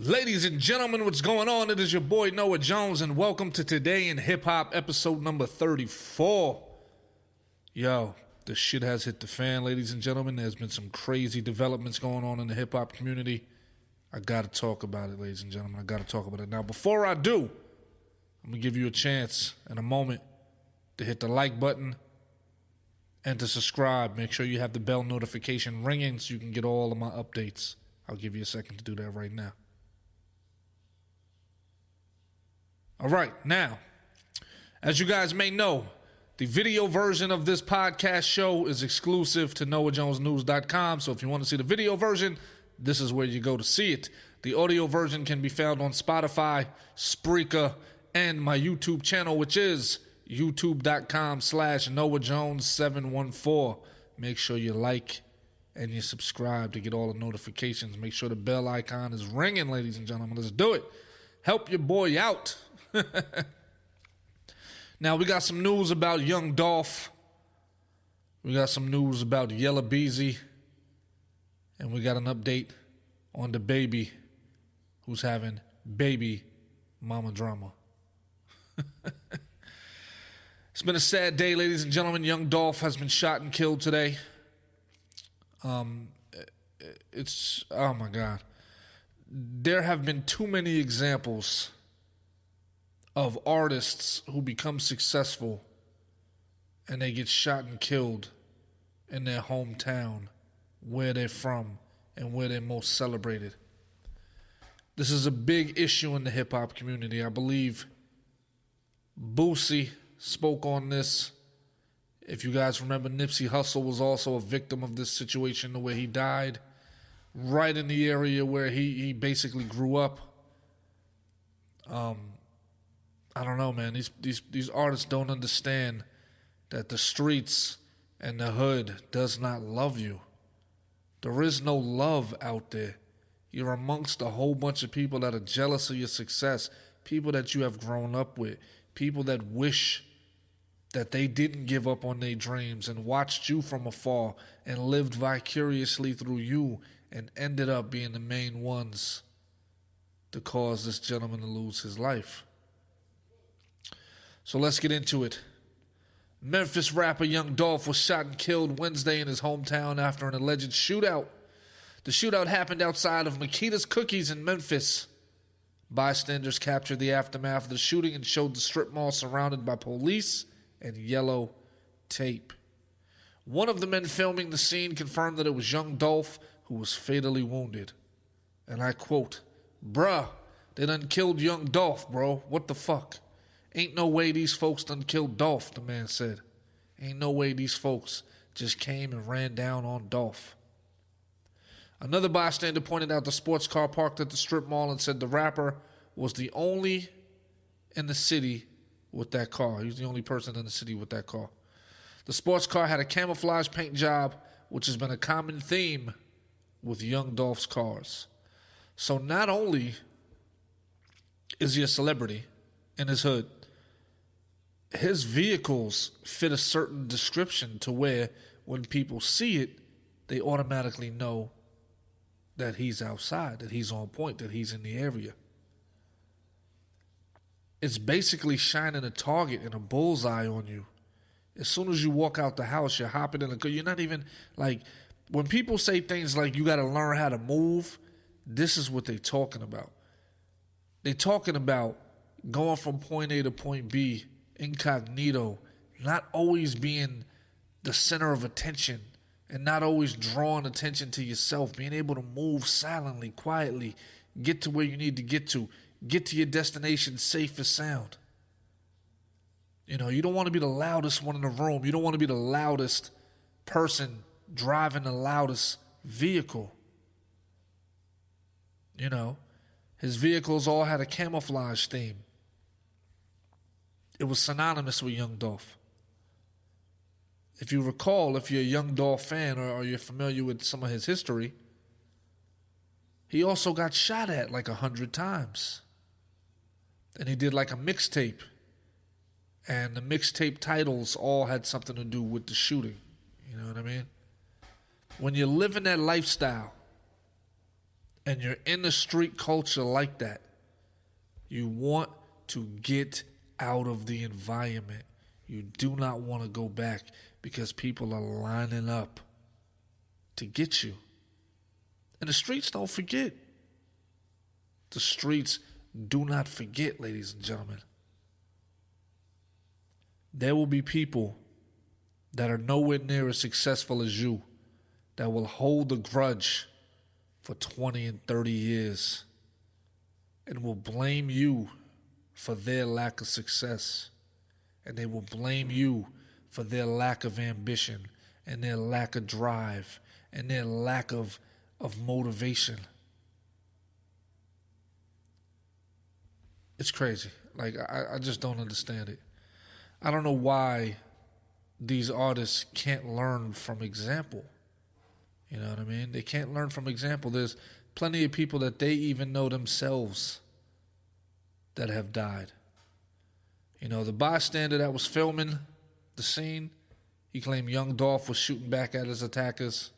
Ladies and gentlemen, what's going on? It is your boy Noah Jones, and welcome to Today in Hip Hop, episode number 34. Yo, the shit has hit the fan, ladies and gentlemen. There's been some crazy developments going on in the hip hop community. I gotta talk about it, ladies and gentlemen. I gotta talk about it. Now, before I do, I'm gonna give you a chance in a moment to hit the like button and to subscribe. Make sure you have the bell notification ringing so you can get all of my updates. I'll give you a second to do that right now. All right, now, as you guys may know, the video version of this podcast show is exclusive to NoahJonesNews.com. So if you want to see the video version, this is where you go to see it. The audio version can be found on Spotify, Spreaker, and my YouTube channel, which is youtube.com/NoahJones714. Make sure you like and you subscribe to get all the notifications. Make sure the bell icon is ringing, ladies and gentlemen. Let's do it. Help your boy out. Now, we got some news about Young Dolf. We got some news about Yella Beezy. And we got an update on the baby who's having baby mama drama. It's been a sad day, ladies and gentlemen. Young Dolf has been shot and killed today. It's, oh my God. There have been too many examples of artists who become successful and they get shot and killed in their hometown, where they're from and where they're most celebrated. This is a big issue in the hip-hop community. I believe Boosie spoke on this. If you guys remember, Nipsey Hussle was also a victim of this situation, where he died right in the area where he basically grew up. I don't know, man. These artists don't understand that the streets and the hood does not love you. There is no love out there. You're amongst a whole bunch of people that are jealous of your success, people that you have grown up with, people that wish that they didn't give up on their dreams and watched you from afar and lived vicariously through you and ended up being the main ones to cause this gentleman to lose his life. So let's get into it. Memphis rapper Young Dolf was shot and killed Wednesday in his hometown after an alleged shootout. The shootout happened outside of Makita's Cookies in Memphis. Bystanders captured the aftermath of the shooting and showed the strip mall surrounded by police and yellow tape. One of the men filming the scene confirmed that it was Young Dolf who was fatally wounded. And I quote, "Bruh, they done killed Young Dolf, bro. What the fuck? Ain't no way these folks done killed Dolf," the man said. Ain't no way these folks just came and ran down on Dolf. Another bystander pointed out the sports car parked at the strip mall and said the rapper was the only in the city with that car. He was the only person in the city with that car. The sports car had a camouflage paint job, which has been a common theme with Young Dolph's cars. So not only is he a celebrity in his hood, his vehicles fit a certain description to where when people see it, they automatically know that he's outside, that he's on point, that he's in the area. It's basically shining a target and a bullseye on you. As soon as you walk out the house, you're hopping in the car. You're not even, like, when people say things like you got to learn how to move, this is what they're talking about. They're talking about going from point A to point B incognito, not always being the center of attention and not always drawing attention to yourself, being able to move silently, quietly, get to where you need to get to your destination safe and sound. You know, you don't want to be the loudest one in the room. You don't want to be the loudest person driving the loudest vehicle. You know, his vehicles all had a camouflage theme. It was synonymous with Young Dolf. If you recall, if you're a Young Dolf fan or you're familiar with some of his history, he also got shot at like 100 times. And he did like a mixtape. And the mixtape titles all had something to do with the shooting. You know what I mean? When you're living that lifestyle and you're in the street culture like that, you want to get out of the environment. You do not want to go back because people are lining up to get you. And the streets don't forget. The streets do not forget, ladies and gentlemen. There will be people that are nowhere near as successful as you that will hold a grudge for 20 and 30 years and will blame you for their lack of success. And they will blame you for their lack of ambition and their lack of drive and their lack of motivation. It's crazy. Like, I just don't understand it. I don't know why these artists can't learn from example. You know what I mean? They can't learn from example. There's plenty of people that they even know themselves that have died. You know, the bystander that was filming the scene, he claimed Young Dolf was shooting back at his attackers,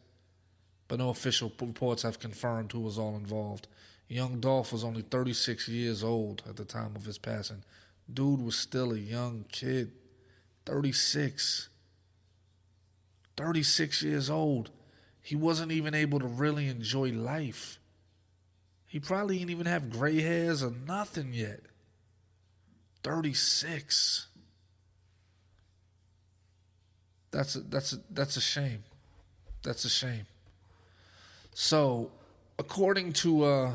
but no official reports have confirmed who was all involved. Young Dolf was only 36 years old at the time of his passing. Dude was still a young kid. 36. 36 years old. He wasn't even able to really enjoy life. He probably didn't even have gray hairs or nothing yet. 36. That's a shame. That's a shame. So, according to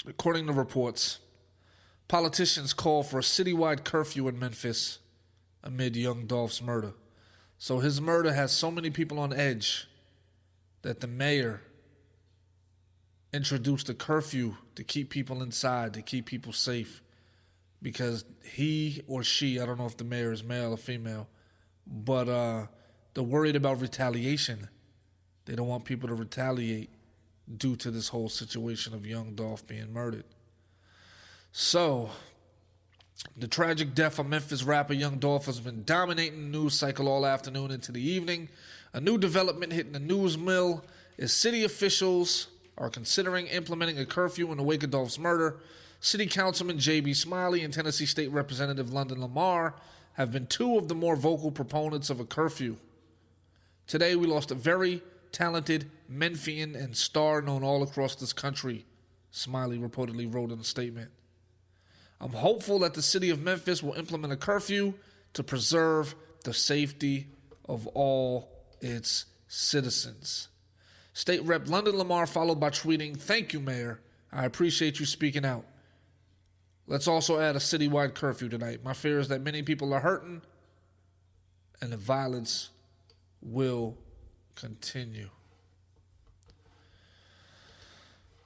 reports, politicians call for a citywide curfew in Memphis amid Young Dolph's murder. So his murder has so many people on edge that the mayor introduced a curfew to keep people inside, to keep people safe, because he or she, I don't know if the mayor is male or female, but they're worried about retaliation. They don't want people to retaliate due to this whole situation of Young Dolf being murdered. So, the tragic death of Memphis rapper Young Dolf has been dominating the news cycle all afternoon into the evening. A new development hitting the news mill is city officials are considering implementing a curfew in the wake of Dolph's murder. City Councilman J.B. Smiley and Tennessee State Representative London Lamar have been two of the more vocal proponents of a curfew. Today we lost a very talented Memphian and star known all across this country, Smiley reportedly wrote in a statement. I'm hopeful that the city of Memphis will implement a curfew to preserve the safety of all its citizens. State Rep London Lamar followed by tweeting, "Thank you, Mayor. I appreciate you speaking out. Let's also add a citywide curfew tonight. My fear is that many people are hurting and the violence will continue."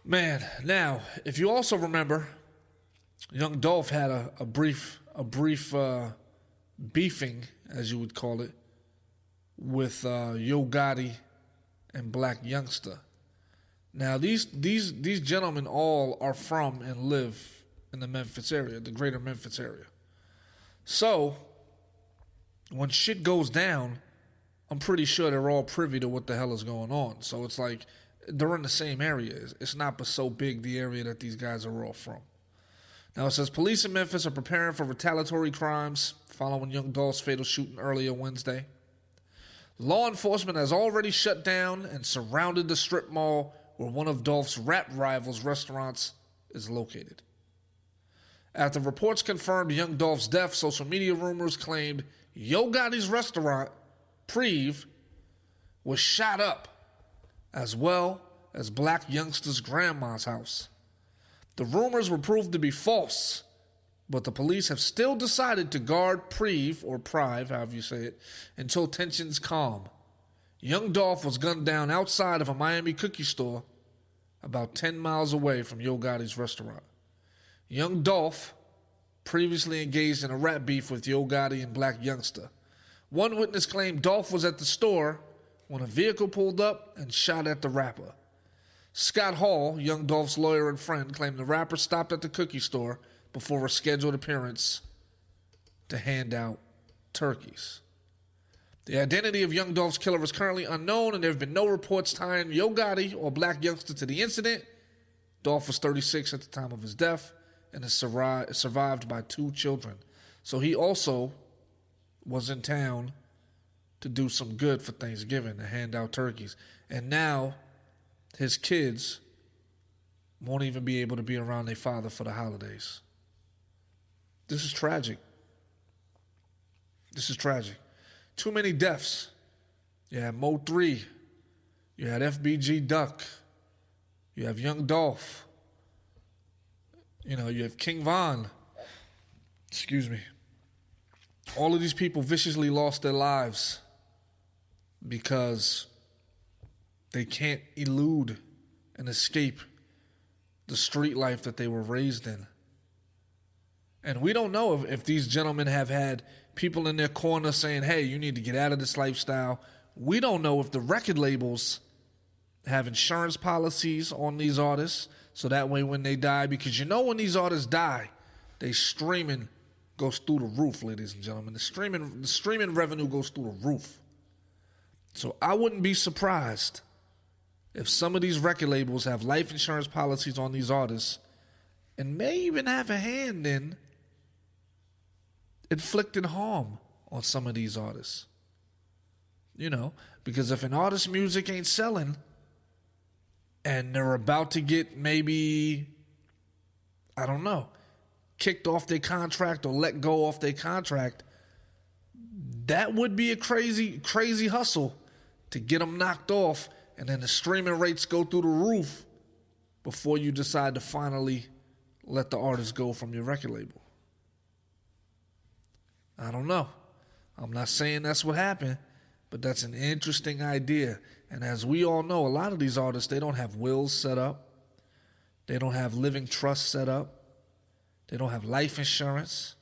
Man, now, if you also remember, Young Dolf had a brief beefing, as you would call it, with Yo Gotti and Black Youngster. Now, these gentlemen all are from and live in the Memphis area, the greater Memphis area. So, when shit goes down, I'm pretty sure they're all privy to what the hell is going on. So it's like they're in the same area. It's not but so big, the area that these guys are all from. Now it says police in Memphis are preparing for retaliatory crimes following Young Dolph's fatal shooting earlier Wednesday. Law enforcement has already shut down and surrounded the strip mall where one of Dolph's rap rivals' restaurants is located. After reports confirmed Young Dolph's death, social media rumors claimed Yo Gotti's restaurant, Preve, was shot up, as well as Black Youngster's grandma's house. The rumors were proved to be false, but the police have still decided to guard Preve, or Prive, however you say it, until tensions calm. Young Dolf was gunned down outside of a Miami cookie store about 10 miles away from Yo Gotti's restaurant. Young Dolf previously engaged in a rap beef with Yo Gotti and Black Youngster. One witness claimed Dolf was at the store when a vehicle pulled up and shot at the rapper. Scott Hall, Young Dolph's lawyer and friend, claimed the rapper stopped at the cookie store before a scheduled appearance to hand out turkeys. The identity of Young Dolph's killer is currently unknown, and there have been no reports tying Yo Gotti or Black Youngster to the incident. Dolf was 36 at the time of his death and is survived by 2 children. So he also was in town to do some good for Thanksgiving, to hand out turkeys. And now his kids won't even be able to be around their father for the holidays. This is tragic. This is tragic. Too many deaths. You had Mo 3. You had FBG Duck. You have Young Dolph. You have King Von. Excuse me. All of these people viciously lost their lives because they can't elude and escape the street life that they were raised in. And we don't know if these gentlemen have had people in their corner saying, hey, you need to get out of this lifestyle. We don't know if the record labels have insurance policies on these artists, so that way when they die, because when these artists die, they streaming goes through the roof, ladies and gentlemen. The streaming revenue goes through the roof. So I wouldn't be surprised if some of these record labels have life insurance policies on these artists and may even have a hand in inflicting harm on some of these artists. Because if an artist's music ain't selling and they're about to get maybe, I don't know, kicked off their contract or let go off their contract, that would be a crazy, crazy hustle to get them knocked off, and then the streaming rates go through the roof before you decide to finally let the artist go from your record label. I don't know. I'm not saying that's what happened, but that's an interesting idea. And as we all know, a lot of these artists, they don't have wills set up. They don't have living trusts set up. They don't have life insurance.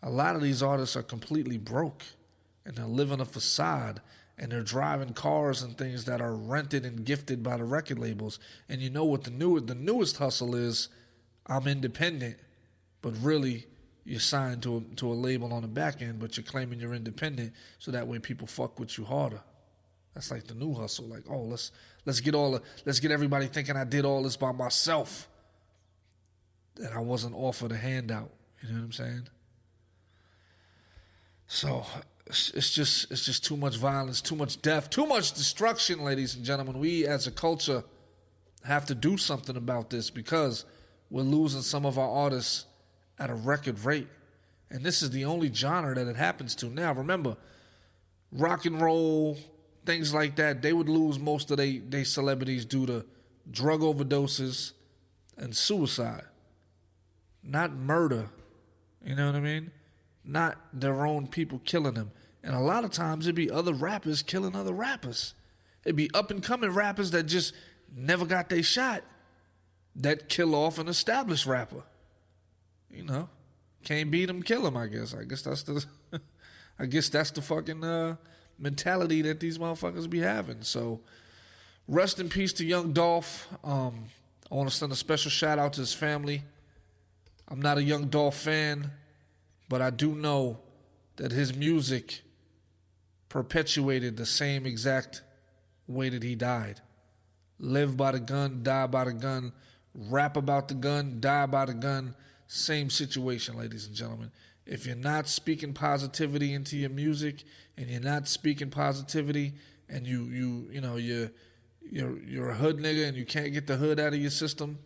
A lot of these artists are completely broke, and they're living a facade, and they're driving cars and things that are rented and gifted by the record labels. And you know what the newest hustle is? I'm independent, but really you're signed to a label on the back end, but you're claiming you're independent, so that way people fuck with you harder. That's like the new hustle. Like, oh, let's get everybody thinking I did all this by myself, and I wasn't offered a handout. You know what I'm saying? So it's just too much violence, too much death, too much destruction, ladies and gentlemen. We as a culture have to do something about this, because we're losing some of our artists at a record rate. And this is the only genre that it happens to. Now, remember, rock and roll, things like that, they would lose most of their celebrities due to drug overdoses and suicide. Not murder. You know what I mean? Not their own people killing them. And a lot of times it'd be other rappers killing other rappers. It'd be up-and-coming rappers that just never got their shot that kill off an established rapper. Can't beat them, kill them, I guess. I guess that's the fucking mentality that these motherfuckers be having. So rest in peace to Young Dolph. I want to send a special shout out to his family. I'm not a Young Dolph fan, but I do know that his music perpetuated the same exact way that he died. Live by the gun, die by the gun. Rap about the gun, die by the gun. Same situation, ladies and gentlemen. If you're not speaking positivity into your music, and you're not speaking positivity, and you're a hood nigga and you can't get the hood out of your system,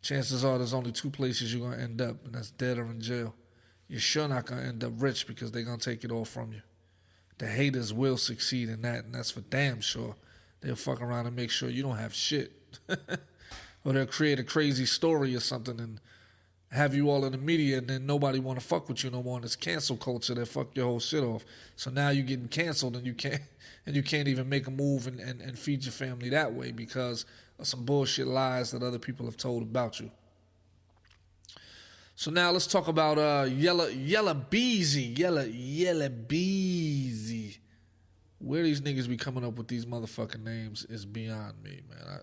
chances are there's only 2 places you're gonna end up, and that's dead or in jail. You're sure not gonna end up rich, because they're gonna take it all from you. The haters will succeed in that, and that's for damn sure. They'll fuck around and make sure you don't have shit. Or they'll create a crazy story or something and have you all in the media, and then nobody want to fuck with you no more. And it's cancel culture that fuck your whole shit off. So now you're getting canceled, and you can't even make a move and feed your family that way, because of some bullshit lies that other people have told about you. So now let's talk about Yella Beezy. Yella Beezy. Where these niggas be coming up with these motherfucking names is beyond me, man.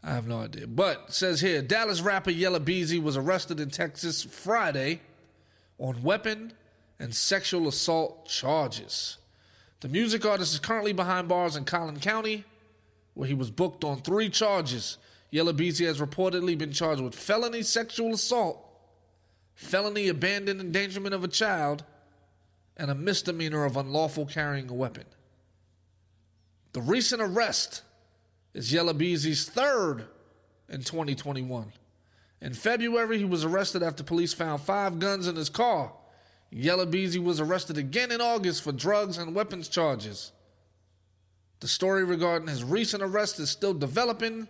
I have no idea. But it says here, Dallas rapper Yella Beezy was arrested in Texas Friday on weapon and sexual assault charges. The music artist is currently behind bars in Collin County, where he was booked on 3 charges. Yella Beezy has reportedly been charged with felony sexual assault, felony abandoned endangerment of a child, and a misdemeanor of unlawful carrying a weapon. The recent arrest is Yella Beezy's third in 2021. In February, he was arrested after police found 5 guns in his car. Yella Beezy was arrested again in August for drugs and weapons charges. The story regarding his recent arrest is still developing,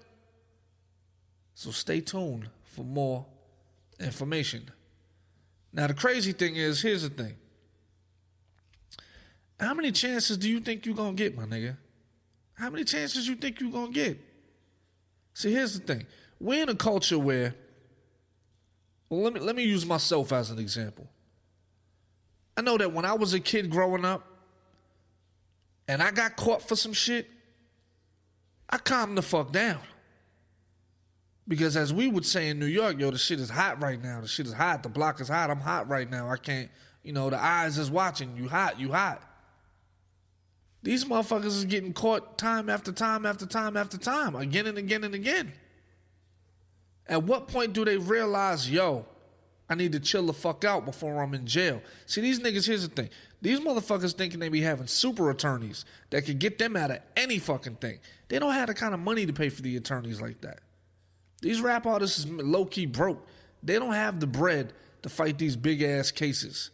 so stay tuned for more information. Now, the crazy thing is, here's the thing. How many chances do you think you're going to get, my nigga? How many chances you think you're going to get? See, here's the thing. We're in a culture where, well, let me use myself as an example. I know that when I was a kid growing up and I got caught for some shit, I calmed the fuck down. Because as we would say in New York, yo, the shit is hot right now. The shit is hot. The block is hot. I'm hot right now. I can't, the eyes is watching. You hot, you hot. These motherfuckers is getting caught time after time after time after time, again and again and again. At what point do they realize, yo, I need to chill the fuck out before I'm in jail? See, these niggas, here's the thing. These motherfuckers thinking they be having super attorneys that could get them out of any fucking thing. They don't have the kind of money to pay for the attorneys like that. These rap artists is low-key broke. They don't have the bread to fight these big-ass cases.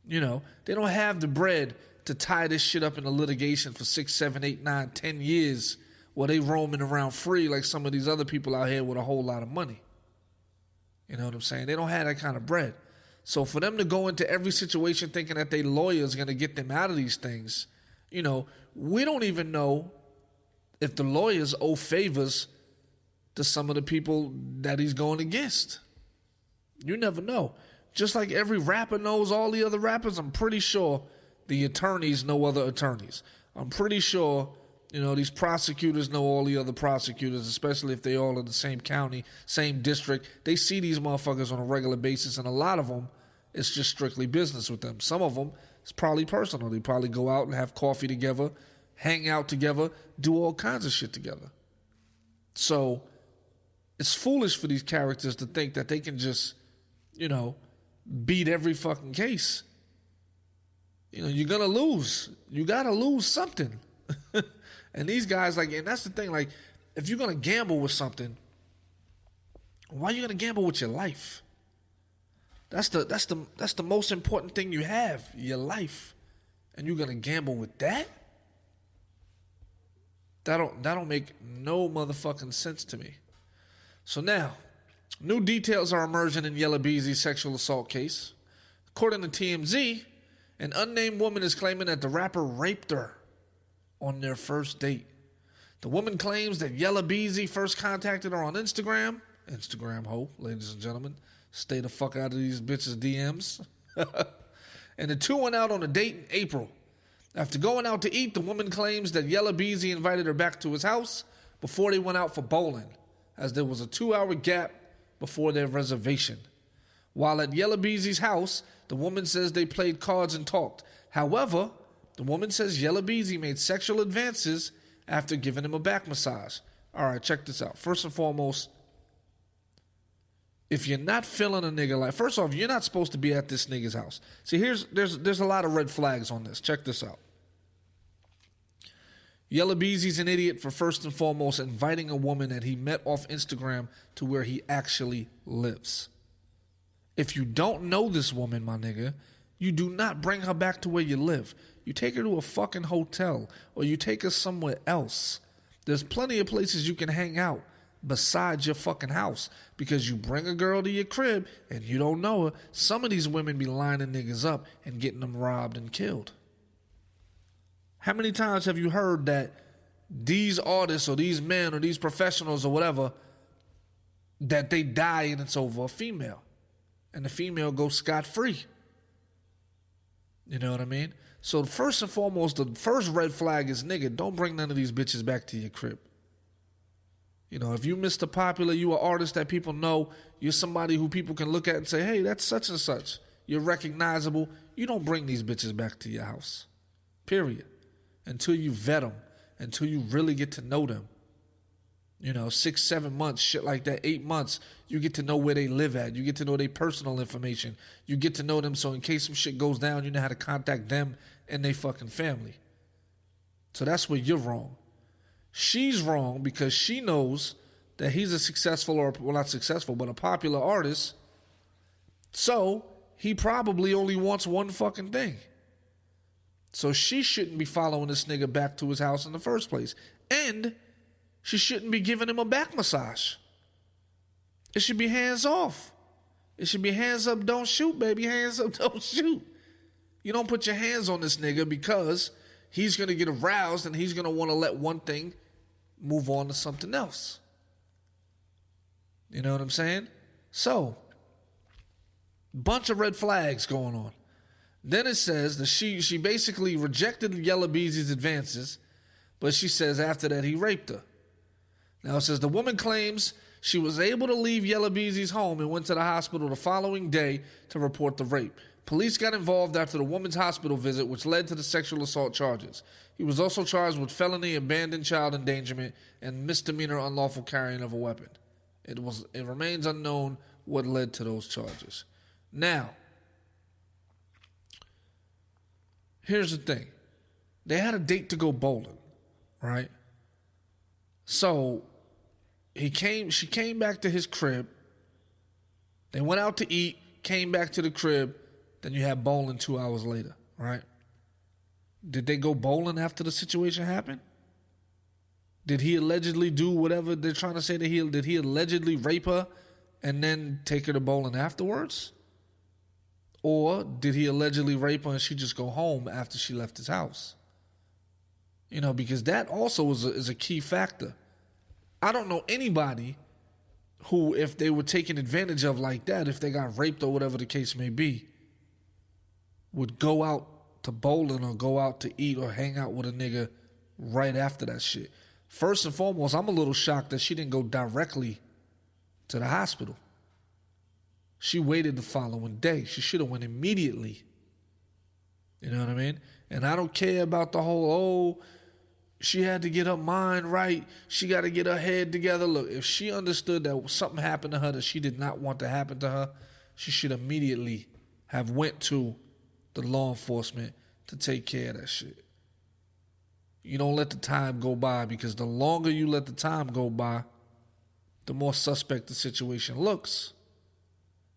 They don't have the bread to tie this shit up in a litigation for 6, 7, 8, 9, 10 years while they roaming around free like some of these other people out here with a whole lot of money. You know what I'm saying? They don't have that kind of bread. So for them to go into every situation thinking that their lawyer is going to get them out of these things, we don't even know if the lawyers owe favors to some of the people that he's going against. You never know. Just like every rapper knows all the other rappers, I'm pretty sure the attorneys know other attorneys. I'm pretty sure, these prosecutors know all the other prosecutors, especially if they all in the same county, same district. They see these motherfuckers on a regular basis, and a lot of them, it's just strictly business with them. Some of them, it's probably personal. They probably go out and have coffee together, hang out together, do all kinds of shit together. So it's foolish for these characters to think that they can just, beat every fucking case. You're going to lose. You got to lose something. And these guys, and that's the thing, if you're going to gamble with something, why are you going to gamble with your life? That's the most important thing you have, your life. And you're going to gamble with that? That don't make no motherfucking sense to me. So now, new details are emerging in Yella Beezy's sexual assault case. According to TMZ, an unnamed woman is claiming that the rapper raped her on their first date. The woman claims that Yella Beezy first contacted her on Instagram. Instagram hoe, ladies and gentlemen. Stay the fuck out of these bitches' DMs. And the two went out on a date in April. After going out to eat, the woman claims that Yella Beezy invited her back to his house before they went out for bowling, as there was a 2-hour gap before their reservation. While at Yella Beezy's house, the woman says they played cards and talked. However, the woman says Yella Beezy made sexual advances after giving him a back massage. All right, check this out. First and foremost, if you're not feeling a nigga first off, you're not supposed to be at this nigga's house. See, there's a lot of red flags on this. Check this out. Yella Beezy's an idiot for first and foremost inviting a woman that he met off Instagram to where he actually lives. If you don't know this woman, my nigga, you do not bring her back to where you live. You take her to a fucking hotel or you take her somewhere else. There's plenty of places you can hang out besides your fucking house, because you bring a girl to your crib and you don't know her. Some of these women be lining niggas up and getting them robbed and killed. How many times have you heard that these artists or these men or these professionals or whatever, that they die and it's over a female and the female goes scot-free? You know what I mean? So first and foremost, the first red flag is, nigga, don't bring none of these bitches back to your crib. If you Mr. Popular, you an artist that people know, you're somebody who people can look at and say, hey, that's such and such. You're recognizable. You don't bring these bitches back to your house. Period. Until you vet them. Until you really get to know them. 6, 7 months, shit like that, 8 months. You get to know where they live at. You get to know their personal information. You get to know them, so in case some shit goes down, you know how to contact them and their fucking family. So that's where you're wrong. She's wrong because she knows that he's a successful, or well, not successful, but a popular artist. So he probably only wants one fucking thing. So she shouldn't be following this nigga back to his house in the first place. And she shouldn't be giving him a back massage. It should be hands off. It should be hands up, don't shoot, baby. Hands up, don't shoot. You don't put your hands on this nigga because he's going to get aroused and he's going to want to let one thing move on to something else. You know what I'm saying? So, bunch of red flags going on. Then it says that she basically rejected Yella Beezy's advances, but she says after that he raped her. Now it says the woman claims she was able to leave Yella Beezy's home and went to the hospital the following day to report the rape. Police got involved after the woman's hospital visit, which led to the sexual assault charges. He was also charged with felony abandoned child endangerment and misdemeanor unlawful carrying of a weapon. It remains unknown what led to those charges. Now, here's the thing. They had a date to go bowling, right? So she came back to his crib. They went out to eat, came back to the crib. Then you had bowling 2 hours later, right? Did they go bowling after the situation happened? Did he allegedly do whatever they're trying to say that did he allegedly rape her and then take her to bowling afterwards? Or did he allegedly rape her and she just go home after she left his house? Because that also is a key factor. I don't know anybody who, if they were taken advantage of like that, if they got raped or whatever the case may be, would go out to bowling or go out to eat or hang out with a nigga right after that shit. First and foremost, I'm a little shocked that she didn't go directly to the hospital. She waited the following day. She should have went immediately. You know what I mean? And I don't care about the whole, she had to get her mind right. She got to get her head together. Look, if she understood that something happened to her that she did not want to happen to her, she should immediately have went to the law enforcement to take care of that shit. You don't let the time go by, because the longer you let the time go by, the more suspect the situation looks.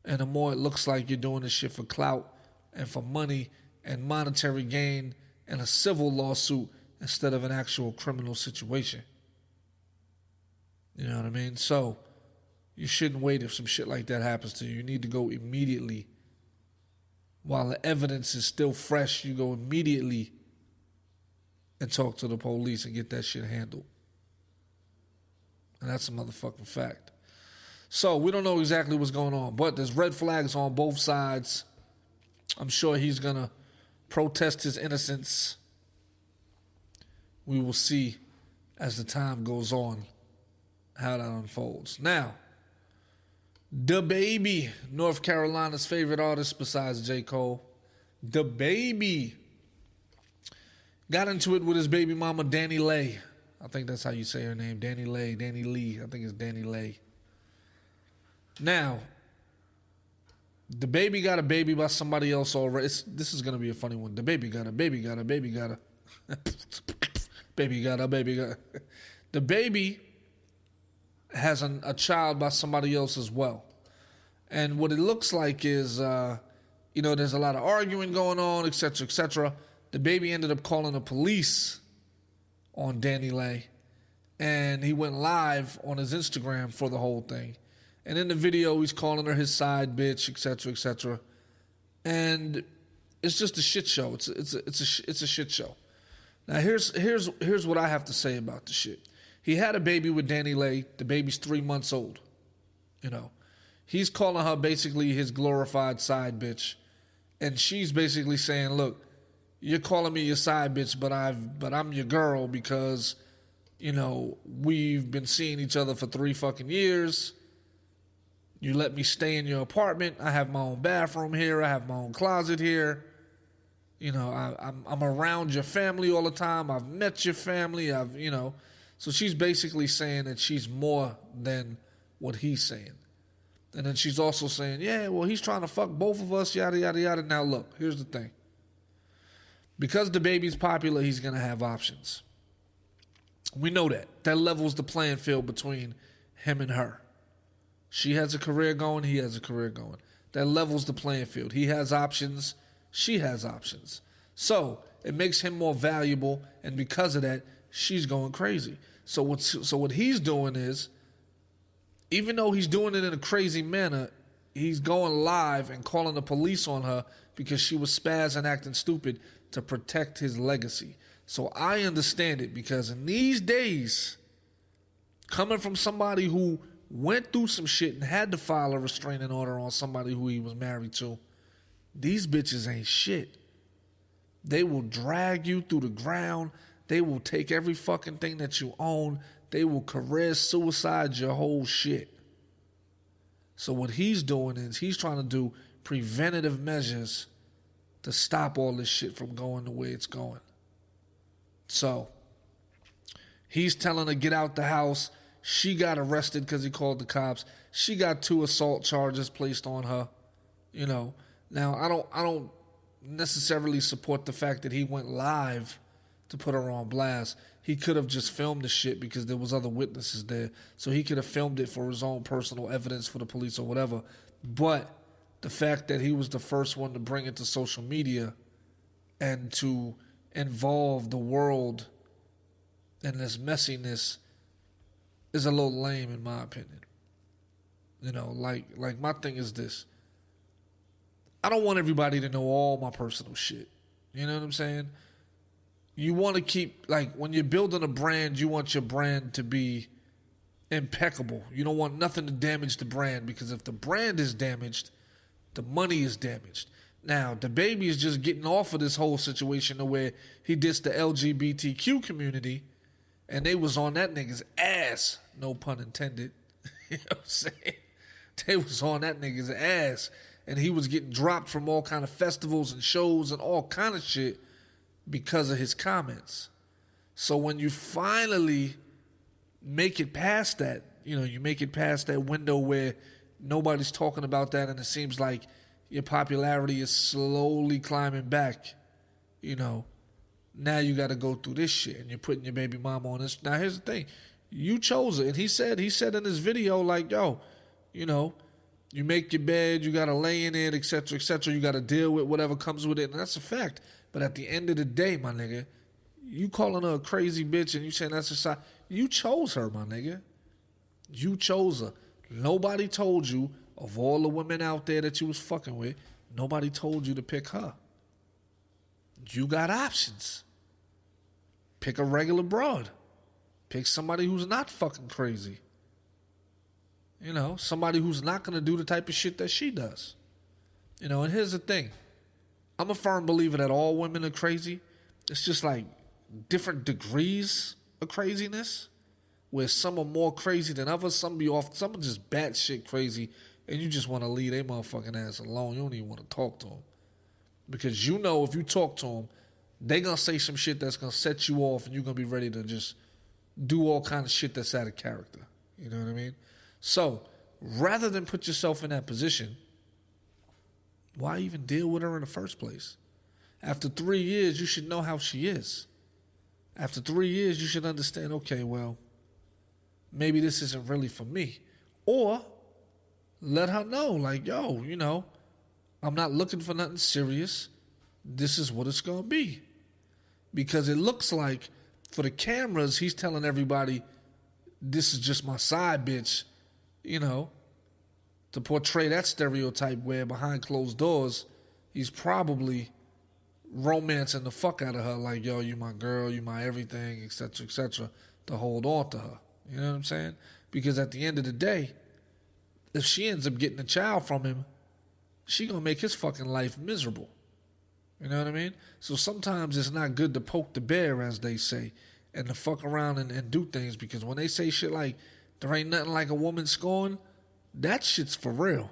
And the more it looks like you're doing this shit for clout and for money and monetary gain and a civil lawsuit instead of an actual criminal situation. You know what I mean? So you shouldn't wait if some shit like that happens to you. You need to go immediately. While the evidence is still fresh, you go immediately and talk to the police and get that shit handled. And that's a motherfucking fact. So we don't know exactly what's going on, but there's red flags on both sides. I'm sure he's going to protest his innocence. We will see as the time goes on how that unfolds. Now, DaBaby, North Carolina's favorite artist besides J. Cole, DaBaby got into it with his baby mama, Danni Leigh. I think that's how you say her name, Danni Leigh. I think it's Danni Leigh. Now, DaBaby got a baby by somebody else already. This is going to be a funny one. DaBaby got a baby got a baby got a baby got a baby got. DaBaby has a child by somebody else as well. And what it looks like is, there's a lot of arguing going on, etc., etc. DaBaby ended up calling the police on Danni Leigh, and he went live on his Instagram for the whole thing. And in the video, he's calling her his side bitch, etc., etc. And it's just a shit show. It's a shit show. Now here's what I have to say about the shit. He had a baby with Danni Leigh. The baby's 3 months old. He's calling her basically his glorified side bitch, and she's basically saying, "Look, you're calling me your side bitch, but I'm your girl because, we've been seeing each other for 3 fucking years. You let me stay in your apartment. I have my own bathroom here. I have my own closet here. I'm around your family all the time. I've met your family. So she's basically saying that she's more than what he's saying. And then she's also saying, yeah, well, he's trying to fuck both of us, yada, yada, yada. Now, look, here's the thing. Because the baby's popular, he's going to have options. We know that. That levels the playing field between him and her. She has a career going, he has a career going. That levels the playing field. He has options, she has options. So it makes him more valuable, and because of that, she's going crazy. So what he's doing is, even though he's doing it in a crazy manner, he's going live and calling the police on her because she was spazzing, acting stupid to protect his legacy. So I understand it, because in these days, coming from somebody who went through some shit and had to file a restraining order on somebody who he was married to, these bitches ain't shit. They will drag you through the ground. They will take every fucking thing that you own. They will career suicide your whole shit. So what he's doing is he's trying to do preventative measures to stop all this shit from going the way it's going. So he's telling her get out the house. She got arrested because he called the cops. She got 2 assault charges placed on her. You know, now I don't necessarily support the fact that he went live to put her on blast. He could have just filmed the shit because there was other witnesses there. So he could have filmed it for his own personal evidence for the police or whatever. But the fact that he was the first one to bring it to social media and to involve the world in this messiness is a little lame in my opinion. You know, like my thing is this. I don't want everybody to know all my personal shit. You know what I'm saying? You want to keep, like, when you're building a brand, you want your brand to be impeccable. You don't want nothing to damage the brand, because if the brand is damaged, the money is damaged. Now, the baby is just getting off of this whole situation to where he dissed the LGBTQ community, and they was on that nigga's ass. No pun intended. You know what I'm saying? They was on that nigga's ass, and he was getting dropped from all kind of festivals and shows and all kind of shit because of his comments. So when you finally make it past that, you know, you make it past that window where nobody's talking about that, and it seems like your popularity is slowly climbing back, you know, now you got to go through this shit, and you're putting your baby mama on this. Now, here's the thing. You chose it. And he said in his video, like, yo, you know, you make your bed, you got to lay in it, et cetera, you got to deal with whatever comes with it, and that's a fact. But at the end of the day, my nigga, you calling her a crazy bitch and you saying that's a side, you chose her, my nigga. You chose her. Nobody told you, of all the women out there that you was fucking with, nobody told you to pick her. You got options. Pick a regular broad. Pick somebody who's not fucking crazy. You know, somebody who's not going to do the type of shit that she does. You know, and here's the thing. I'm a firm believer that all women are crazy. It's just like different degrees of craziness, where some are more crazy than others. Some are just batshit crazy, and you just want to leave their motherfucking ass alone. You don't even want to talk to them. Because you know if you talk to them, they're going to say some shit that's going to set you off, and you're going to be ready to just do all kind of shit that's out of character. You know what I mean? So, rather than put yourself in that position, why even deal with her in the first place? After 3 years, you should know how she is. After 3 years, you should understand, okay, well, maybe this isn't really for me. Or let her know, like, yo, you know, I'm not looking for nothing serious. This is what it's going to be. Because it looks like, for the cameras, he's telling everybody, this is just my side bitch, you know, to portray that stereotype where behind closed doors, he's probably romancing the fuck out of her, like, yo, you my girl, you my everything, etc., to hold on to her. You know what I'm saying? Because at the end of the day, if she ends up getting a child from him, she gonna make his fucking life miserable. You know what I mean? So sometimes it's not good to poke the bear, as they say, and to fuck around and do things, because when they say shit like, there ain't nothing like a woman scorned, that shit's for real.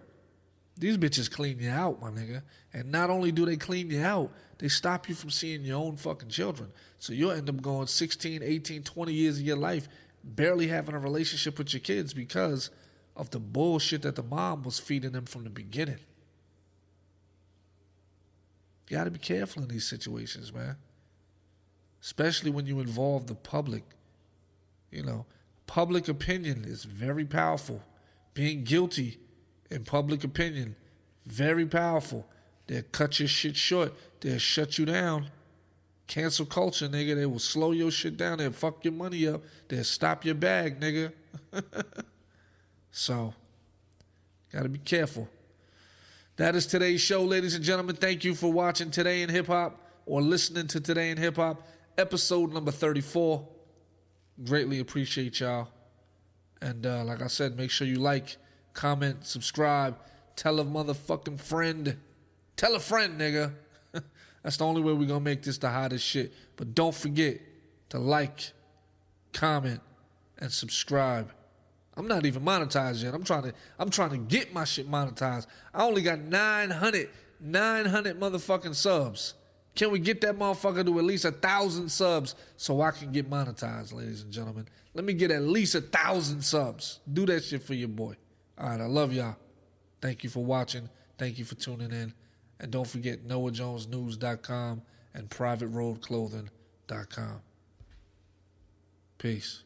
These bitches clean you out, my nigga. And not only do they clean you out, they stop you from seeing your own fucking children. So you'll end up going 16, 18, 20 years of your life barely having a relationship with your kids because of the bullshit that the mom was feeding them from the beginning. You gotta be careful in these situations, man. Especially when you involve the public. You know, public opinion is very powerful. Being guilty in public opinion, very powerful. They'll cut your shit short. They'll shut you down. Cancel culture, nigga. They will slow your shit down. They'll fuck your money up. They'll stop your bag, nigga. So, gotta be careful. That is today's show, ladies and gentlemen. Thank you for watching Today in Hip Hop or listening to Today in Hip Hop, episode number 34. Greatly appreciate y'all. And like I said, make sure you like, comment, subscribe, tell a motherfucking friend. Tell a friend, nigga. That's the only way we're going to make this the hottest shit. But don't forget to like, comment, and subscribe. I'm not even monetized yet. I'm trying to get my shit monetized. I only got 900 motherfucking subs. Can we get that motherfucker to at least 1,000 subs so I can get monetized, ladies and gentlemen? Let me get at least 1,000 subs. Do that shit for your boy. All right, I love y'all. Thank you for watching. Thank you for tuning in. And don't forget NoahJonesNews.com and PrivateRoadClothing.com. Peace.